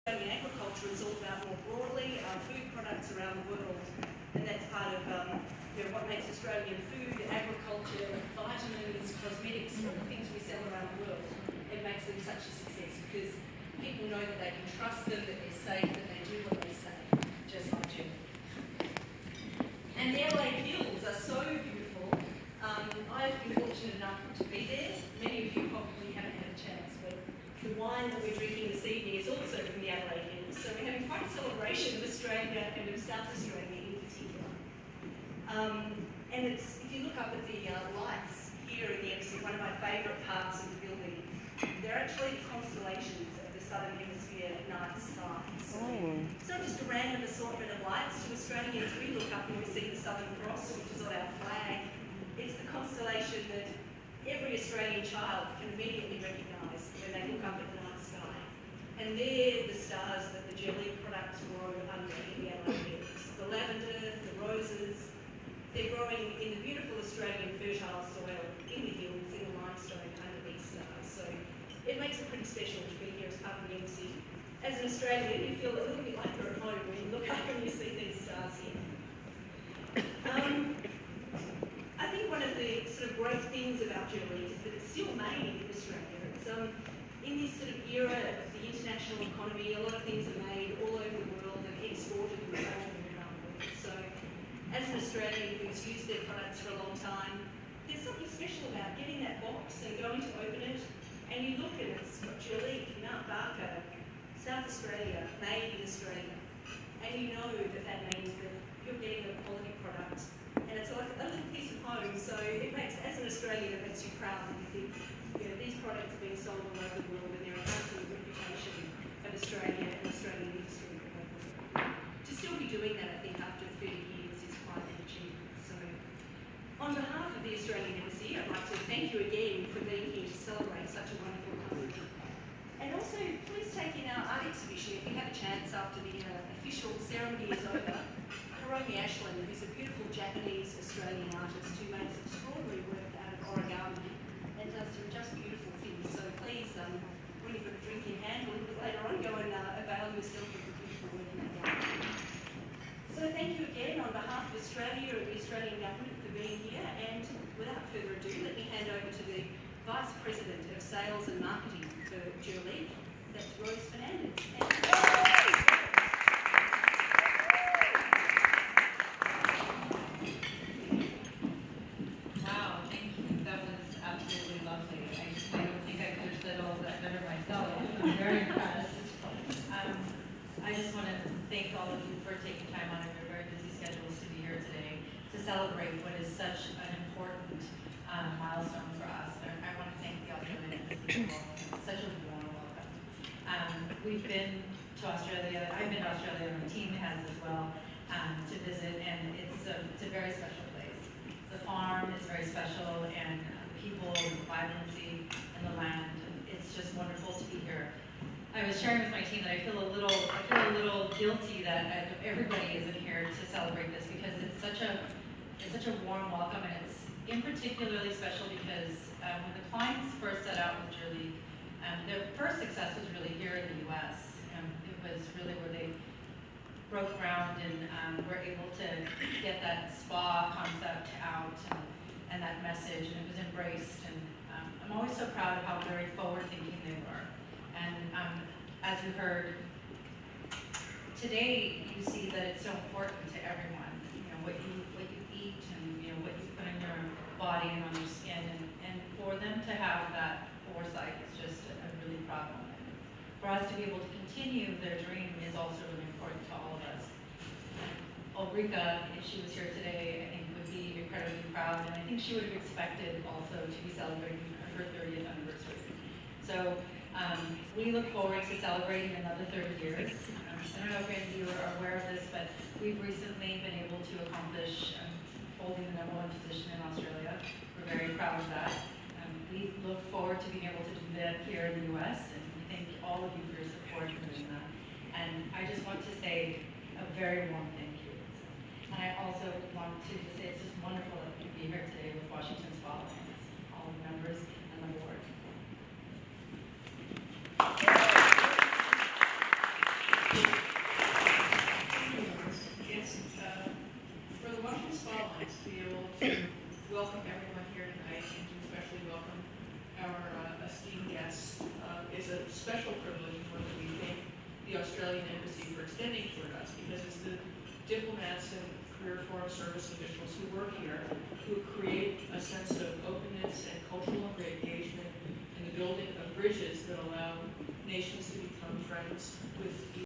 Agriculture is all about more broadly food products around the world, and that's part of what makes Australian food, agriculture, vitamins, cosmetics, all the things we sell around the world. It makes them such a success because people know that they can trust them, that they're safe, that they do what they say, just like you. And the LA hills are so beautiful. I've been fortunate enough to be there. Many of you probably haven't had a chance, but the wine that we're drinking this evening is also from the Adelaide Hills. So we're having quite a celebration of Australia and of South Australia in particular. And it's, if you look up at the lights here in the exit, one of my favourite parts of the building, they're actually constellations of the southern hemisphere at night sky. So it's not just a random assortment of lights. To Australians, we look up and we see the Southern Cross, which is on our flag. It's the constellation that every Australian child can immediately recognise when they look up at the night sky. And they're the stars that the Jurlique products grow under in the Adelaide Hills. The lavender, the roses, they're growing in the beautiful Australian fertile soil in the hills, in the limestone under these stars. So it makes it pretty special to be here as part of the embassy. As an Australian, you feel a little bit like you're at home when you look up and you see these stars here. I think one of the sort of great things about Jurlique is that it's still made in Australia. It's in this sort of era of the international economy, a lot of things are made all over the world and exported and sold around the world. So as an Australian who's used their products for a long time, there's something special about getting that box and going to open it, and you look and it's got Jurlique, Mount Barker, South Australia, made in Australia. And you know that that means that you're getting a quality product. And it's like a little piece of home, so it makes, as an Australian, it makes you proud when you think, these products are being sold all over the world and they're enhancing the reputation of Australia and Australian industry. To still be doing that, I think, after 30 years is quite an achievement. So, on behalf of the Australian Embassy, I'd like to thank you again for being here to celebrate such a wonderful company. And also, please take in our art exhibition if you have a chance after the official ceremony is over. Hiromi Ashland, who's a beautiful Japanese Australian artist who makes extraordinary work out of origami and does some just beautiful things. So please, when you've got a drink in hand a little bit later on, go and avail yourself of the beautiful work in that gallery. So thank you again on behalf of Australia and the Australian government for being here. And without further ado, let me hand over to the Vice President of Sales and Marketing for Jurlique. That's Rose Fernandez. I just want to thank all of you for taking time out of your very busy schedules to be here today to celebrate what is such an important milestone for us. I want to thank the Australian Embassy for such a warm welcome. We've been to Australia, I've been to Australia, and my team has as well, to visit, and it's a very special place. The farm is very special, and the people, the vibrancy, and the land. It's just wonderful to be here. I was sharing with my team that I feel a little guilty that everybody isn't here to celebrate this because it's such a warm welcome, and it's in particularly special because when the clients first set out with Jurlique, their first success was really here in the U.S. It was really where they broke ground and were able to get that spa concept out and that message, and it was embraced. And I'm always so proud of how very forward-thinking they were. And as you heard, today you see that it's so important to everyone. What you eat and what you put in your body and on your skin, and for them to have that foresight is just a really proud moment. For us to be able to continue their dream is also really important to all of us. Ulrika, if she was here today, I think would be incredibly proud, and I think she would have expected also to be celebrating her 30th anniversary. So we look forward to celebrating another 30 years. I don't know if any of you are aware of this, but we've recently been able to accomplish holding the #1 position in Australia. We're very proud of that. We look forward to being able to do that here in the U.S., and we thank all of you for your support in doing that. And I just want to say a very warm thank you. And I also want to just say it's just wonderful that we can be here today with Washington Spa Alliance, all the members and the board. Yes, for the Washington Spotlight, to be able to welcome everyone here tonight and to especially welcome our esteemed guests is a special privilege, and one that we thank the Australian Embassy for extending toward us, because it's the diplomats and career foreign service officials who work here who create a sense of openness and cultural engagement and the building of bridges that allow nations to become friends with